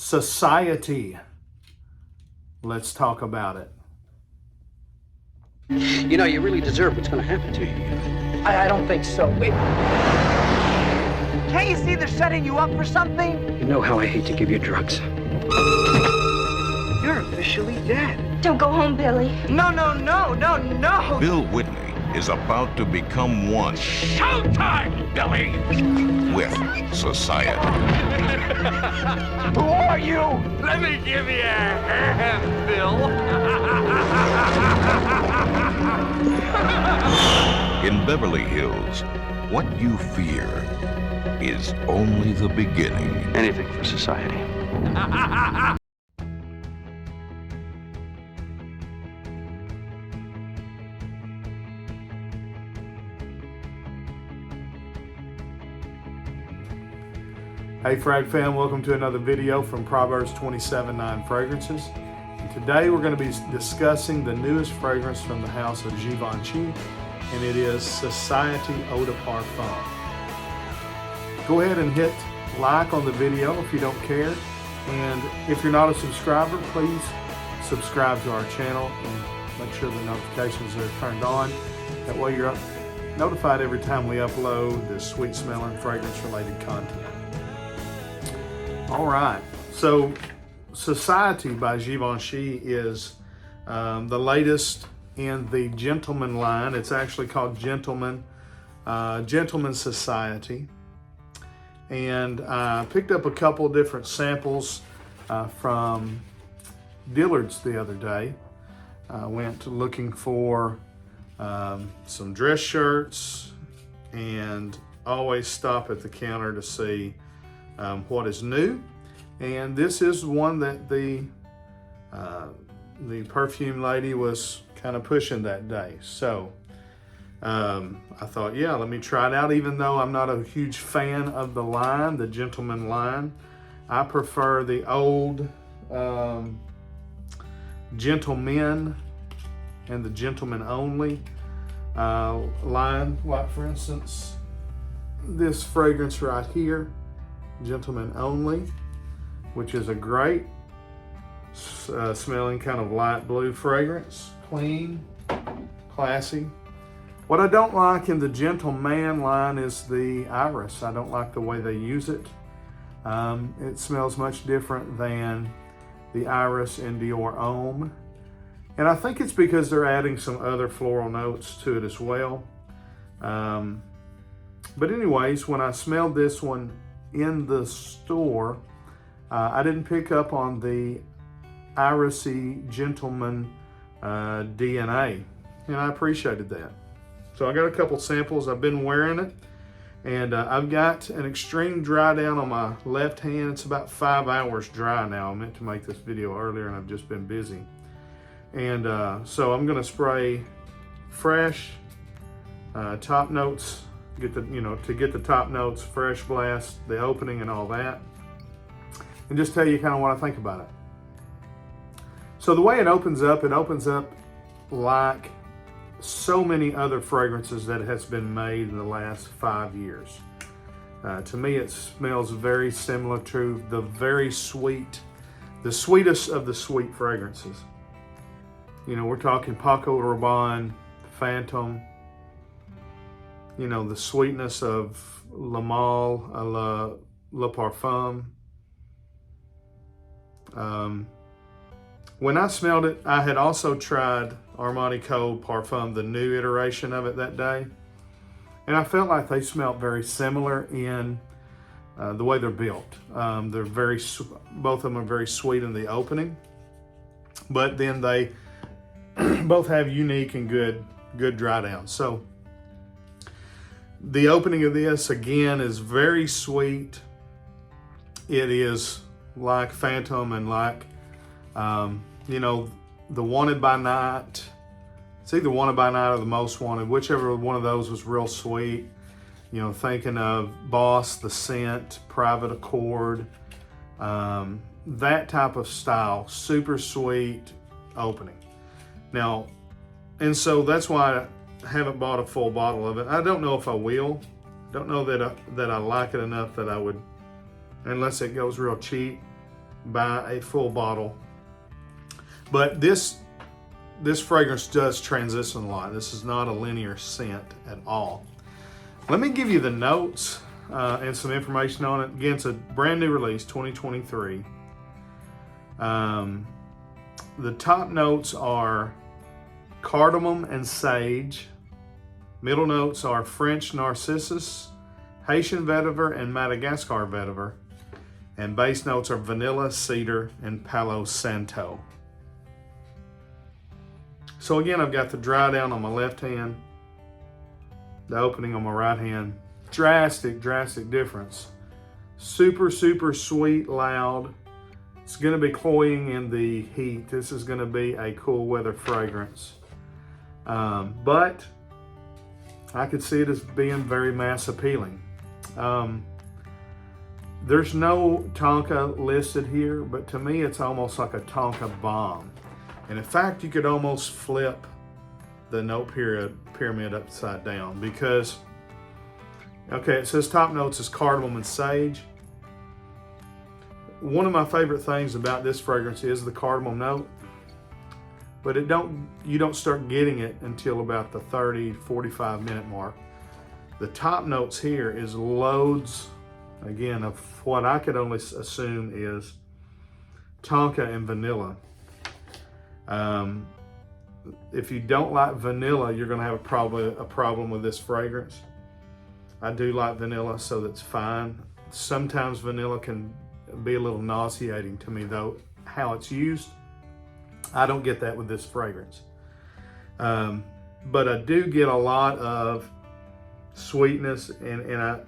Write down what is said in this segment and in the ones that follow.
Society. Let's talk about it. You know, you really deserve what's going to happen to you. I don't think so. Wait. Can't you see they're setting you up for something? You know how I hate to give you drugs. You're officially dead. Don't go home, Billy. No. Bill Whitney is about to become one. Showtime, Billy! With Society. Who are you? Let me give you a hand, Bill. In Beverly Hills, what you fear is only the beginning. Anything for society. Hey Frag fam, welcome to another video from Proverbs 27:9 Fragrances. And today we're going to be discussing the newest fragrance from the house of Givenchy, and it is Society Eau de Parfum. Go ahead and hit like on the video if you don't care, and if you're not a subscriber, please subscribe to our channel and make sure the notifications are turned on. That way you're notified every time we upload this sweet smelling fragrance related content. All right, so Society by Givenchy is the latest in the Gentleman line. It's actually called Gentleman Society. And I picked up a couple different samples from Dillard's the other day. I went looking for some dress shirts and always stop at the counter to see what is new, and this is one that the perfume lady was kind of pushing that day. So I thought, yeah, let me try it out. Even though I'm not a huge fan of the line, the Gentleman line, I prefer the old Gentlemen and the Gentleman Only line. Like for instance, this fragrance right here, Gentleman Only, which is a great smelling kind of light blue fragrance. Clean, classy. What I don't like in the Gentleman line is the iris. I don't like the way they use it. It smells much different than the iris in Dior Homme. And I think it's because they're adding some other floral notes to it as well. But anyways, when I smelled this one in the store, I didn't pick up on the irisy Gentleman DNA, and I appreciated that. So I got a couple samples. I've been wearing it, and I've got an extreme dry down on my left hand. It's about 5 hours dry now. I meant to make this video earlier, and I've just been busy. And so I'm gonna spray fresh top notes. Get the top notes, fresh blast, the opening and all that, and just tell you kind of what I think about it. So the way it opens up like so many other fragrances that has been made in the last 5 years. To me, it smells very similar to the sweetest of the sweet fragrances. You know, we're talking Paco Rabanne, Phantom, you know, the sweetness of Le Male, Le Parfum. When I smelled it, I had also tried Armani Code Parfum, the new iteration of it that day. And I felt like they smelled very similar in the way they're built. Both of them are very sweet in the opening, but then they both have unique and good dry down. So the opening of this, again, is very sweet. It is like Phantom and like, you know, the Wanted by Night. It's either Wanted by Night or the Most Wanted, whichever one of those was real sweet. You know, thinking of Boss, The Scent, Private Accord, that type of style, super sweet opening. Now, and so that's why I haven't bought a full bottle of it. I don't know if I will. Don't know that I like it enough that I would, unless it goes real cheap, buy a full bottle. But this fragrance does transition a lot. This is not a linear scent at all. Let me give you the notes and some information on it. Again, it's a brand new release, 2023. The top notes are cardamom and sage. Middle notes are French narcissus, Haitian vetiver, and Madagascar vetiver. And base notes are vanilla, cedar, and Palo Santo. So again, I've got the dry down on my left hand, the opening on my right hand. Drastic difference. Super sweet, loud. It's gonna be cloying in the heat. This is gonna be a cool weather fragrance. But I could see it as being very mass appealing. There's no Tonka listed here, but to me it's almost like a Tonka bomb. And in fact, you could almost flip the note pyramid upside down, because, okay, it says top notes is cardamom and sage. One of my favorite things about this fragrance is the cardamom note, but you don't start getting it until about the 30-45 minute mark. The top notes here is loads, again, of what I could only assume is tonka and vanilla. If you don't like vanilla, you're going to have a problem with this fragrance. I do like vanilla, so that's fine. Sometimes vanilla can be a little nauseating to me, though, how it's used. I don't get that with this fragrance. But I do get a lot of sweetness, and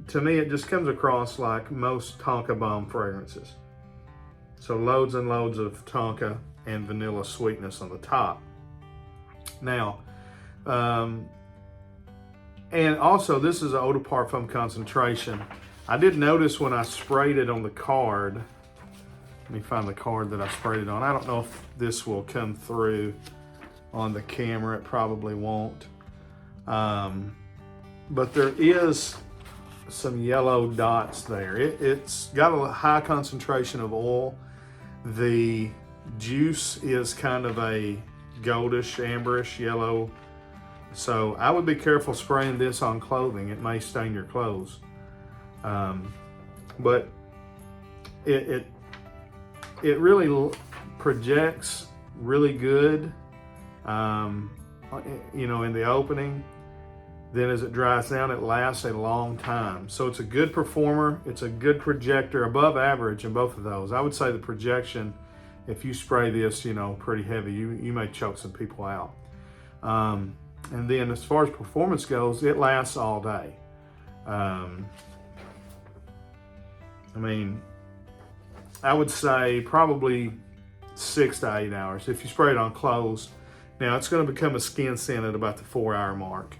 to me, it just comes across like most Tonka bomb fragrances. So loads and loads of Tonka and vanilla sweetness on the top. Now, and also this is an eau de parfum concentration. I did notice when I sprayed it on the card, let me find the card that I sprayed it on. I don't know if this will come through on the camera, it probably won't. But there is some yellow dots there. It's got a high concentration of oil. The juice is kind of a goldish, amberish yellow. So I would be careful spraying this on clothing. It may stain your clothes. But it really projects really good, you know, in the opening. Then as it dries down, it lasts a long time. So it's a good performer. It's a good projector, above average in both of those. I would say the projection, if you spray this, you know, pretty heavy, you may choke some people out. And then as far as performance goes, it lasts all day. I mean, I would say probably 6 to 8 hours if you spray it on clothes. Now it's going to become a skin scent at about the 4-hour mark.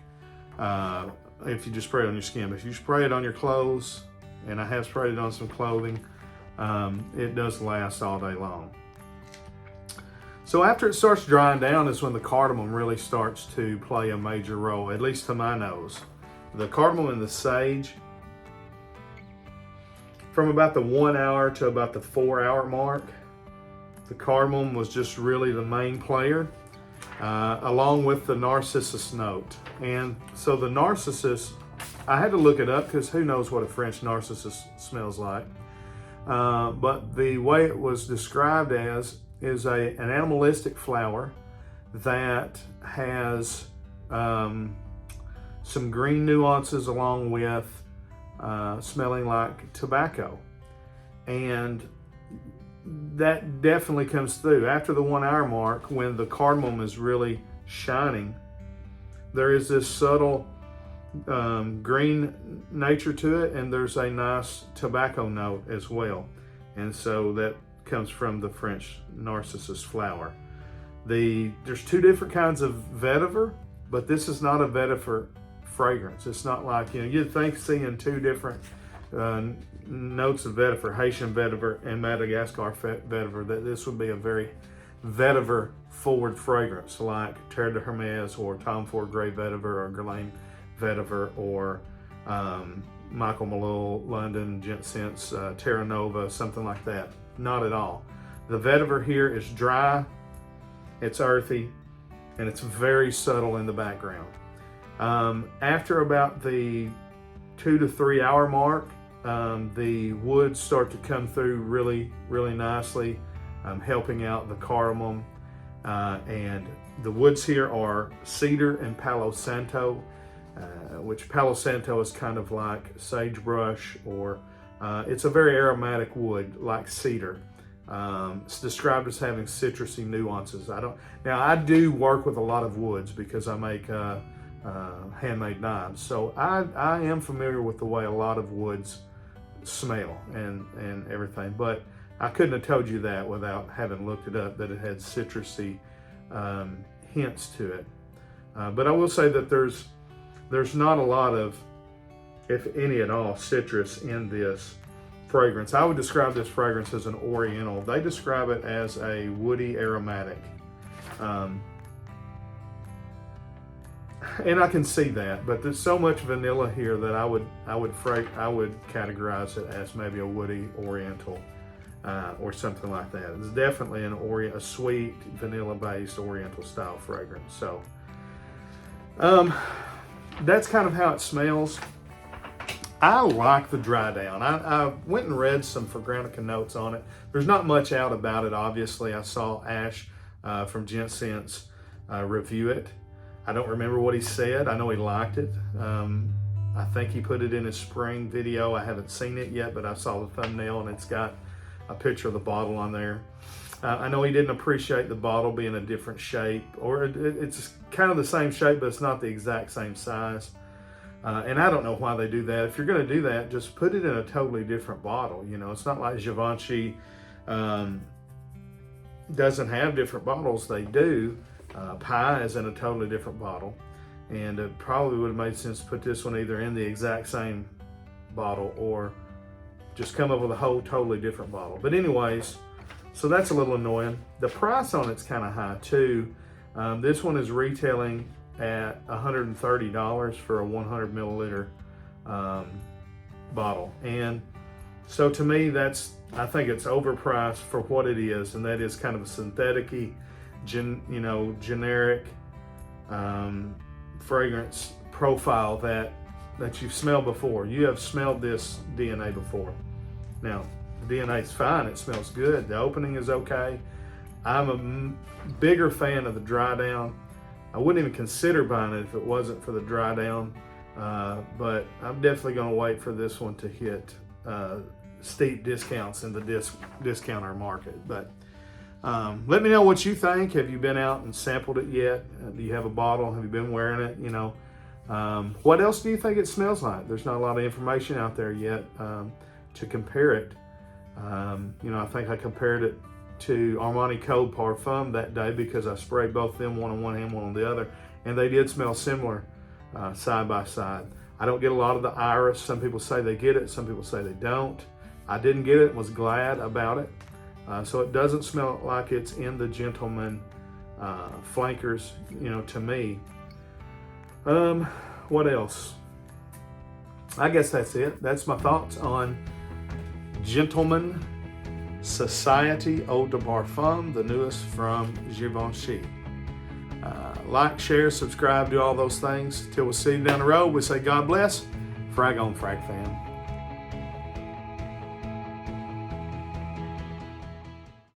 If you just spray it on your skin. But if you spray it on your clothes, and I have sprayed it on some clothing, it does last all day long. So after it starts drying down is when the cardamom really starts to play a major role, at least to my nose. The cardamom and the sage, from about the 1 hour to about the 4-hour mark, the cardamom was just really the main player, along with the narcissus note. And so the narcissus, I had to look it up because who knows what a French narcissus smells like. But the way it was described as is an animalistic flower that has some green nuances along with smelling like tobacco. And that definitely comes through. After the 1 hour mark, when the cardamom is really shining, there is this subtle green nature to it, and there's a nice tobacco note as well. And so that comes from the French narcissus flower. There's two different kinds of vetiver, but this is not a vetiver fragrance. It's not like, you know, you'd think seeing two different notes of vetiver, Haitian vetiver and Madagascar vetiver, that this would be a very vetiver forward fragrance like Terre de Hermes or Tom Ford Grey vetiver or Guerlain vetiver or Michael Malone London Gent Scents Terra Nova, something like that. not at all. The vetiver here is dry, it's earthy, and it's very subtle in the background. After about the 2 to 3 hour mark, the woods start to come through really, really nicely, helping out the cardamom. And the woods here are cedar and Palo Santo, which Palo Santo is kind of like sagebrush, or it's a very aromatic wood like cedar. It's described as having citrusy nuances. Now I do work with a lot of woods because I make handmade knives, so I am familiar with the way a lot of woods smell and everything, but I couldn't have told you that without having looked it up, that it had citrusy hints to it. But I will say that there's not a lot of, if any at all, citrus in this fragrance. I would describe this fragrance as an oriental. They describe it as a woody aromatic. And I can see that, but there's so much vanilla here that I would categorize it as maybe a woody oriental or something like that. It's definitely a sweet vanilla-based oriental style fragrance. So that's kind of how it smells. I like the dry down. I went and read some Fragrantica notes on it. There's not much out about it, obviously. I saw Ash from Gent Sense review it. I don't remember what he said. I know he liked it. I think he put it in his spring video. I haven't seen it yet, but I saw the thumbnail and it's got a picture of the bottle on there. I know he didn't appreciate the bottle being a different shape, or it's kind of the same shape, but it's not the exact same size. And I don't know why they do that. If you're going to do that, just put it in a totally different bottle. You know, it's not like Givenchy doesn't have different bottles. They do. Pie is in a totally different bottle, and it probably would have made sense to put this one either in the exact same bottle or just come up with a whole totally different bottle. But anyways, so that's a little annoying. The price on it's kind of high too. This one is retailing at $130 for a 100 milliliter bottle, and so to me I think it's overpriced for what it is, and that is kind of a synthetic-y, generic fragrance profile that you've smelled before. You have smelled this DNA before. Now, the DNA is fine. It smells good. The opening is okay. I'm a bigger fan of the dry down. I wouldn't even consider buying it if it wasn't for the dry down, but I'm definitely going to wait for this one to hit steep discounts in the discounter market. But let me know what you think. Have you been out and sampled it yet? Do you have a bottle? Have you been wearing it? You know, what else do you think it smells like? There's not a lot of information out there yet to compare it. You know, I think I compared it to Armani Code Parfum that day because I sprayed both of them, one on one hand, one on the other, and they did smell similar side by side. I don't get a lot of the iris. Some people say they get it, some people say they don't. I didn't get it and was glad about it. So it doesn't smell like it's in the Gentleman flankers, you know, to me. What else? I guess that's it. That's my thoughts on Gentleman Society Eau de Parfum, the newest from Givenchy. Like, share, subscribe, do all those things. Till we see you down the road, we say God bless. Frag on, Frag fam.